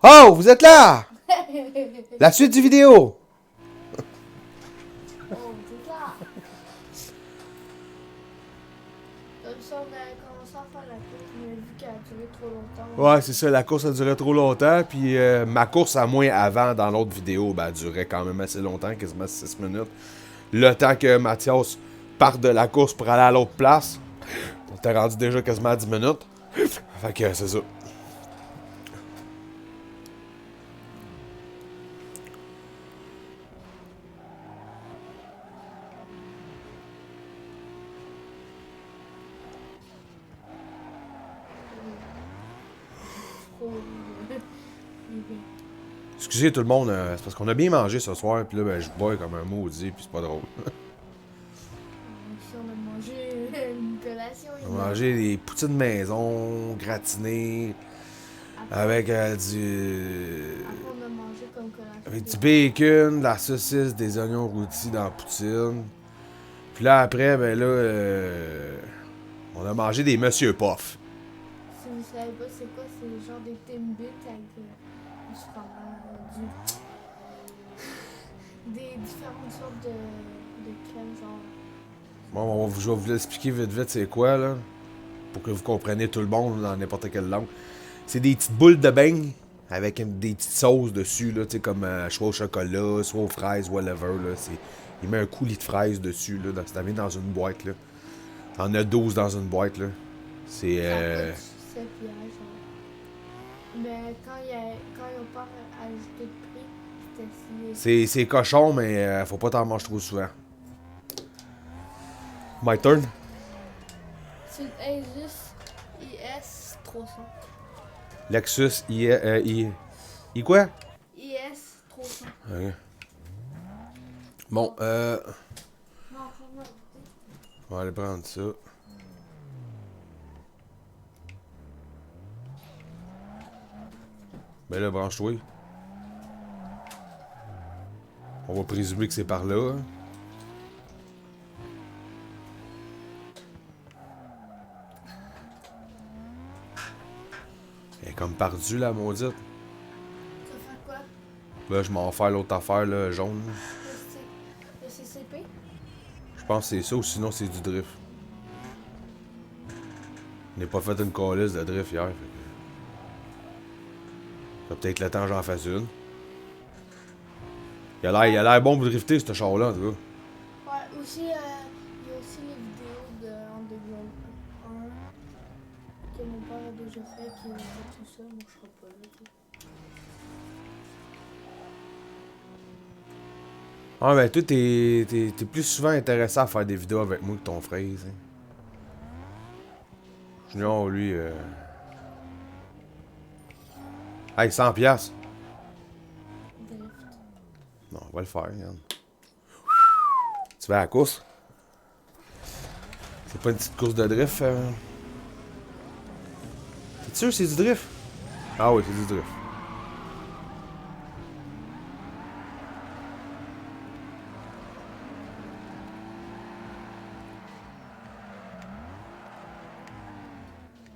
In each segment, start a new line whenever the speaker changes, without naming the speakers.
Oh, vous êtes là! La suite du vidéo!
Oh, c'est ça. Comme ça, on a commencé à faire la course, mais vu qu'elle a duré trop longtemps.
Ouais, c'est ça, la course a duré trop longtemps, puis ma course à moins avant, dans l'autre vidéo, ben, elle durait quand même assez longtemps, quasiment 6 minutes. Le temps que Mathias parte de la course pour aller à l'autre place, on était rendu déjà quasiment à 10 minutes. Fait que c'est ça.
Trop.
Excusez tout le monde, c'est parce qu'on a bien mangé ce soir, puis là, ben, je bois comme un maudit, puis c'est pas drôle.
Si on a mangé une collation,
On a mangé des poutines maison, gratinées, avec
Après, on a mangé comme collation.
avec du bacon, de la saucisse, des oignons rôtis dans la poutine. Puis là, après, ben là, on a mangé des Monsieur Puff.
Si vous savez pas c'est quoi, c'est genre des Timbits avec du fromage, des différentes sortes de crème, genre.
Bon, je vais vous l'expliquer vite vite c'est quoi, là, pour que vous compreniez tout le monde dans n'importe quelle langue. C'est des petites boules de beignes avec des petites sauces dessus, là, tu sais, comme soit au chocolat, soit aux fraises, whatever, là. Il met un coulis de fraises dessus, là, ça vient dans une boîte, là. T'en as 12 dans une boîte, là. C'est,
Ça coûte 7 piastres, genre. Mais quand ils ont pas ajouté de prix, c'était si.
c'est cochon, mais faut pas t'en manger trop souvent. My turn?
C'est une Asus IS 300.
Lexus I quoi?
IS 300.
Ok. Bon,
Non, faut me-
on va aller prendre ça. Ben là, branche-toi. On va présumer que c'est par là. Hein. Elle est comme perdue, la maudite.
Ça fait quoi?
Là, je m'en vais faire l'autre affaire, là, jaune.
Le CCP?
Je pense que c'est ça, ou sinon c'est du drift. On n'a pas fait une calice de drift hier. Fait que... ça peut-être le temps que j'en fasse une. Il a l'air bon pour drifter, ce char-là, en tout cas.
Ouais, aussi, il y a aussi les vidéos de Underground 1 que mon père a déjà fait, qui a fait tout ça, moi je serai pas là.
Ah, ben, toi, t'es plus souvent intéressé à faire des vidéos avec moi que ton frère, hein. Junior, lui, Hey, 100 piastres.
Drift.
Non, on va le faire, regarde. Tu vas à la course? C'est pas une petite course de drift? T'es sûr que c'est du drift? Ah oui, c'est du drift.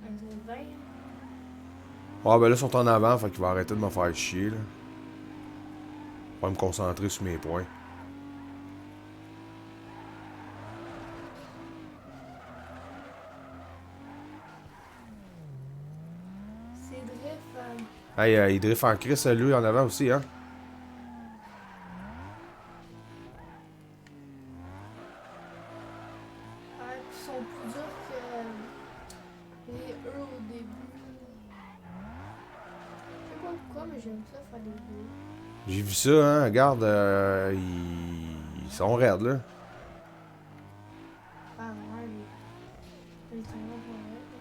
Un 20.
Ah ben là, ils sont en avant, fait qu'il va arrêter de me faire chier, là. Je vais me concentrer sur mes points.
C'est drift.
Hey, il drift en crise, lui, en avant aussi, hein?
Qui sont plus durs que les eux au début. Je sais pas pourquoi, mais j'aime ça faire des vidéos.
J'ai vu ça, hein? Regarde, ils sont raides, là.
Ah ouais, les tournois vont être.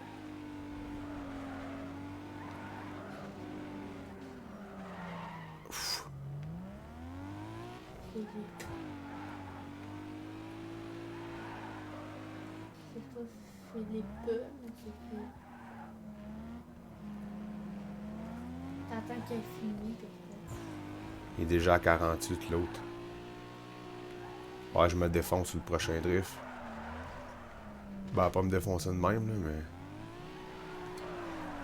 C'est pas Philippe, mais c'est Philippe. T'attends qu'elle finisse, peut-être.
Il est déjà à 48, l'autre. Ouais, je me défonce sur le prochain drift. Ben, pas me défoncer de même, là, mais...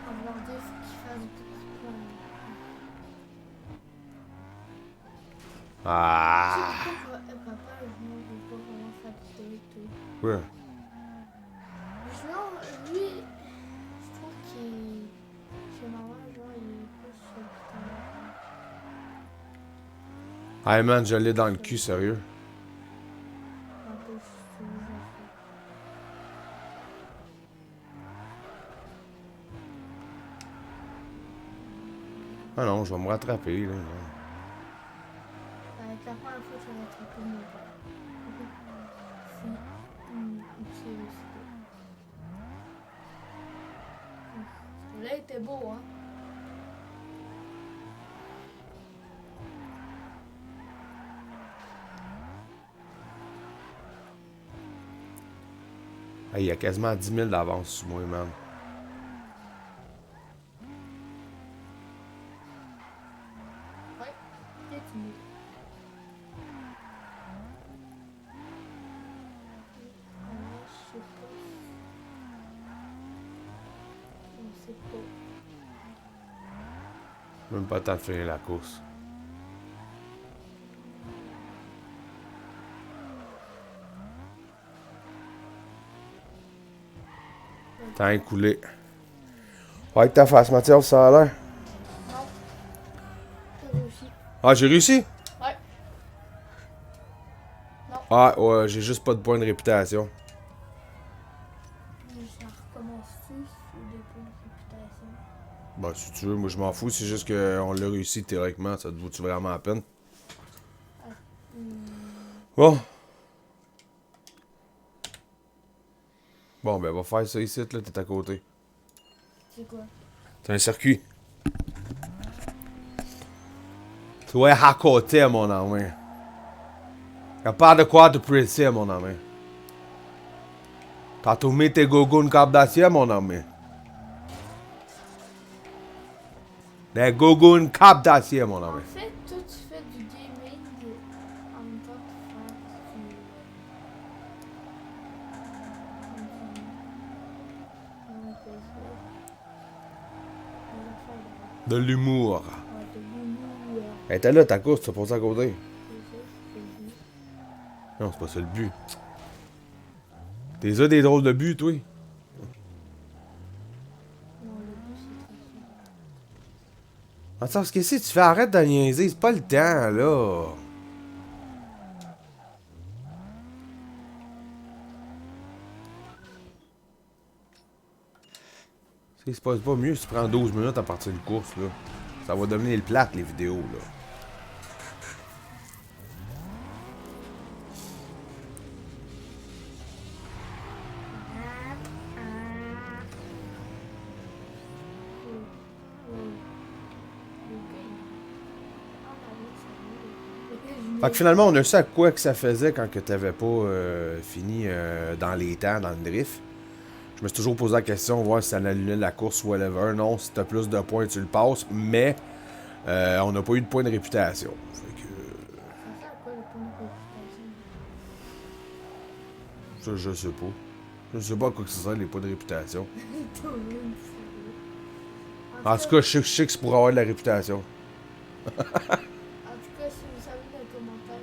On va leur dire qu'il fasse beaucoup de points.
Ah!
Papa, je ne veux pas vraiment s'habituer avec toi.
Ouais.
Sinon, lui, je trouve qu'il. Chez maman, genre, il est plus sur le temps.
Hey man, je l'ai dans le cul, sérieux.
Un peu sous les affaires.
Ah non, je vais me rattraper, là.
Avec la première fois, je vais rattraper mon père. Si. Si, aussi. Là, il était beau, hein.
Hey, il y a quasiment 10 000 d'avance sur moi, man.
Ouais, il est timide. Je sais pas. On sait pas.
Même pas le temps de finir la course. Temps écoulé. Ouais, que ta face, Mathias, ça a l'air.
Non. T'as réussi.
Ah, j'ai réussi?
Ouais.
Ah, ouais, j'ai juste pas de point de réputation.
Mais ça recommence-tu sur des points de réputation?
Bah, si tu veux, moi je m'en fous, c'est juste qu'on l'a réussi théoriquement, ça te vaut-tu vraiment la peine? Bon. Bon, ben, va faire ça ici, là, t'es à côté.
C'est quoi?
C'est un circuit. Tu es à côté, mon ami. Y'a pas de quoi te presser, mon ami. T'as tout mis tes gogoons cap d'acier, mon ami. Des gogoons cap d'acier, mon
En
ami.
fait, toi, tu fais du gaming en même temps que tu fais
De l'humour.
de l'humour.
Elle était là, ta course, tu t'es posé à côté.
C'est le but.
Non, c'est pas ça le but. T'es des drôles de buts, toi.
Non, le but, c'est ça.
Attends, parce que si tu fais arrête de niaiser, c'est pas le temps, là. C'est pas mieux si tu prends 12 minutes à partir d'une course, là. Ça va devenir le plate, les vidéos, là. Fait que finalement, on a su à quoi que ça faisait quand que t'avais pas fini dans les temps, dans le drift. Je me suis toujours posé la question, voir si ça annulait la course ou whatever. Non, si t'as plus de points, tu le passes. Mais on n'a pas eu de points de réputation. Fait que
Ça sert à quoi le point de réputation?
ça, je sais pas. Je sais pas à quoi que ça sert, les points de réputation.
Toi, même, c'est-
En tout cas, je sais que c'est pour avoir de la réputation.
En tout cas, si vous savez dans les commentaires,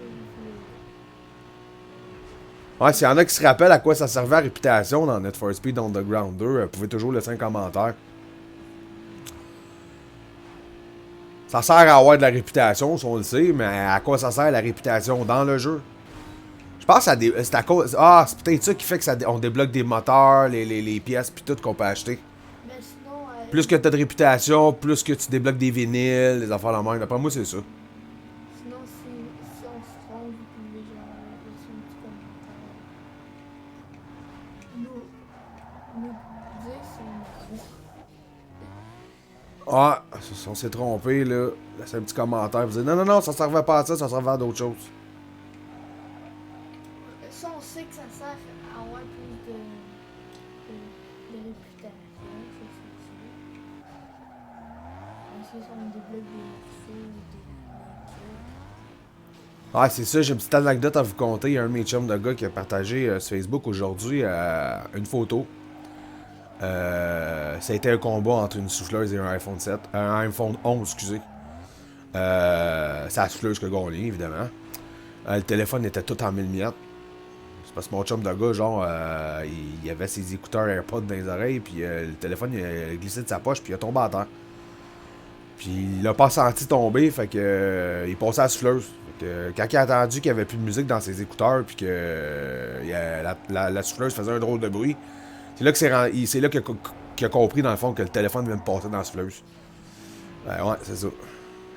vous
Ouais, s'il y en a qui se rappellent à quoi ça servait la réputation dans Need for Speed Underground 2, vous pouvez toujours laisser un commentaire. Ça sert à avoir de la réputation, si on le sait, mais à quoi ça sert la réputation dans le jeu? Je pense que c'est à cause. Ah, c'est peut-être ça qui fait que on débloque des moteurs, les pièces, puis tout qu'on peut acheter.
Mais sinon,
Plus que t'as de réputation, plus que tu débloques des vinyles, des affaires la même. D'après moi, c'est ça.
sinon si on se trompe, vous pouvez genre laisser un petit commentaire. Nous dire si on a
Ah, on s'est trompé, là. Laissez un petit commentaire. Vous dites non, non, non, ça servait pas à ça servait à d'autres choses.
ça, on sait que ça sert à avoir plus de réputation, ça c'est sûr. Ensuite, on débloque des morceaux, des trucs.
Ah, c'est ça, j'ai une petite anecdote à vous conter. Il y a un de mes chums de gars qui a partagé sur Facebook aujourd'hui une photo. Ça a été un combat entre une souffleuse et un iPhone 7. Un iPhone 11, excusez. C'est la souffleuse que gagné, évidemment. Le téléphone était tout en mille miettes. C'est parce que mon chum de gars, genre, il avait ses écouteurs AirPods dans les oreilles, puis le téléphone il a glissé de sa poche, puis il a tombé à terre. Puis il l'a pas senti tomber, fait que il passait à la souffleuse. Fait que, quand il a entendu qu'il n'y avait plus de musique dans ses écouteurs, puis que la souffleuse faisait un drôle de bruit, c'est là que c'est là qu'il a compris, dans le fond, que le téléphone vient de passer dans la souffleuse. Ouais, c'est ça.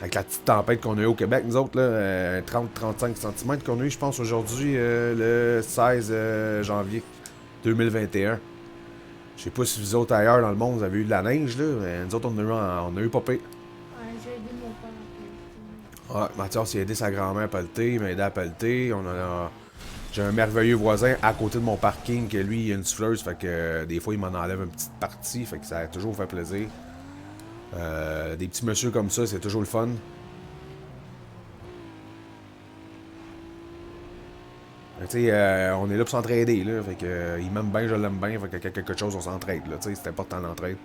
Avec la petite tempête qu'on a eu au Québec, nous autres, là, 30-35 cm qu'on a eu, je pense, aujourd'hui, le 16 janvier 2021. Je sais pas si vous autres ailleurs dans le monde, vous avez eu de la neige, là, mais nous autres, on a eu pas pire.
Ouais, j'ai aidé mon père à pelleter.
Ouais, Mathias il a aidé sa grand-mère à pelleter, il m'a aidé à pelleter. J'ai un merveilleux voisin à côté de mon parking, que lui, il a une souffleuse, fait que des fois, il m'en enlève une petite partie, fait que ça a toujours fait plaisir. Des petits messieurs comme ça, c'est toujours le fun. Tu sais, on est là pour s'entraider, là. Fait que, il m'aime bien, je l'aime bien. Fait que quelque chose, on s'entraide, là. Tu sais, c'est important l'entraide.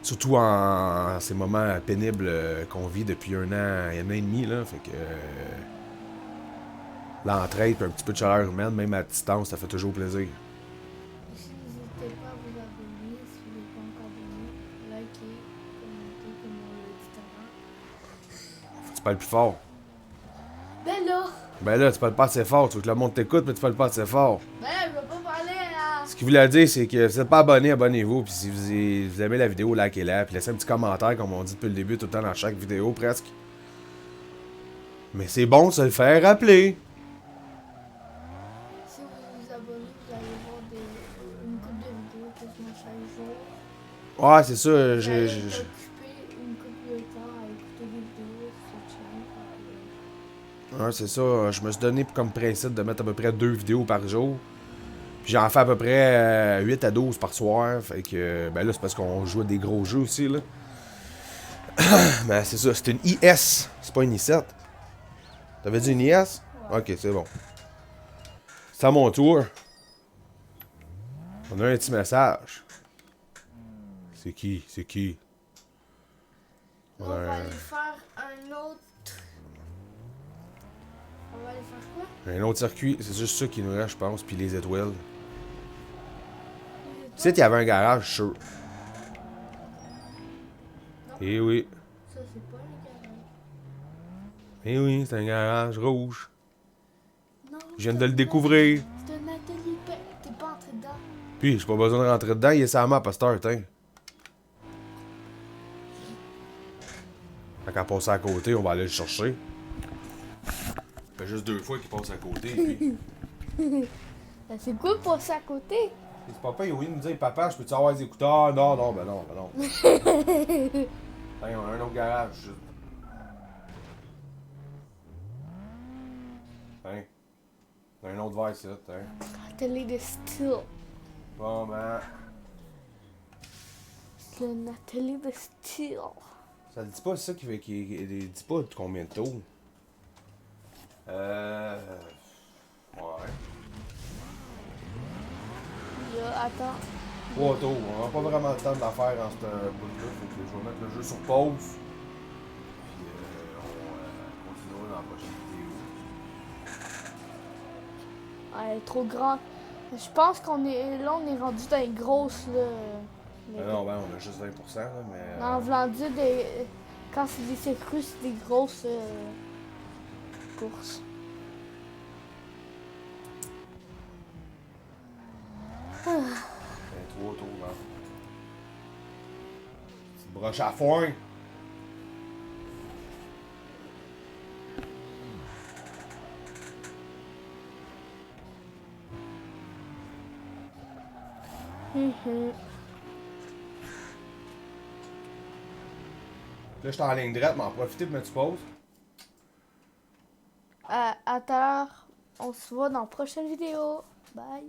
Surtout en ces moments pénibles qu'on vit depuis un an et demi, là. Fait que. L'entraide et un petit peu de chaleur humaine, même à distance, ça fait toujours plaisir.
Aussi, n'hésitez pas à vous abonner si vous n'êtes pas encore abonné. Likez, commentez, comme on l'a dit tout à l'heure.
Faut que tu parles plus fort.
Ben là!
Ben là, tu parles pas assez fort. Tu veux que le monde t'écoute, mais tu parles pas assez fort.
Ben là, je vais pas parler à...
Ce qu'il voulait dire, c'est que si vous n'êtes pas abonné, abonnez-vous. Puis si vous aimez la vidéo, likez-la. Puis laissez un petit commentaire, comme on dit depuis le début, tout le temps dans chaque vidéo, presque. Mais c'est bon de se le faire rappeler.
Si vous vous abonnez, vous allez voir une couple de vidéos quasiment chaque jour.
Ouais, c'est ça.
Vous allez t'occuper une couple de temps à écouter des vidéos sur cette chaîne.
Ouais, c'est ça. Je me suis donné comme principe de mettre à peu près 2 vidéos par jour. Puis j'en fais à peu près 8 à 12 par soir. Fait que, ben là, c'est parce qu'on joue à des gros jeux aussi, là. Ben, c'est ça. C'est une IS. C'est pas une i7. T'avais dit une IS?
Ouais.
Ok, c'est bon. C'est à mon tour. On a un petit message. C'est qui? C'est qui?
On va aller faire un autre... On va aller faire quoi?
Un autre circuit. C'est juste ça qui nous reste, je pense. Puis les étoiles. Tu sais, il y avait un garage, sûr.
Non.
Eh oui.
Ça, c'est pas le garage.
Eh oui, c'est un garage rouge.
Non.
Je viens de le découvrir.
C'est un atelier. T'es pas entré dedans.
Puis, j'ai pas besoin de rentrer dedans. Il est sur la map à cette heure, tiens. Fait qu'à passer à côté, on va aller le chercher. Ça fait juste 2 fois qu'il passe à côté. Puis...
Ben, c'est cool de passer à côté.
C'est papa, il a oublié de me dire, papa, je peux-tu avoir les écouteurs? Non, non, ben non, ben non. Tiens, on a un autre garage. Tiens. On a un autre verre ici, tiens.
Atelier de style.
Bon, ben.
C'est un atelier de style.
Ça le dit pas, c'est ça qui dit pas de combien de tours. Ouais.
Là, attends.
3 tours. On n'a pas vraiment le temps de la faire en ce bout-là. Fait que je vais mettre le jeu sur pause. Puis on continuera dans la prochaine vidéo.
Elle est trop grande. Je pense qu'on est là, on est rendu dans les grosses là.
Non, ben on a juste 20%, là, mais.
En voulant dire quand c'est des circuits, c'est des grosses courses. Ah.
23 tours, là. Petite broche à foin. Là, je suis en ligne droite, mais en profiter pour mettre sur pause.
À tout à l'heure, on se voit dans la prochaine vidéo. Bye.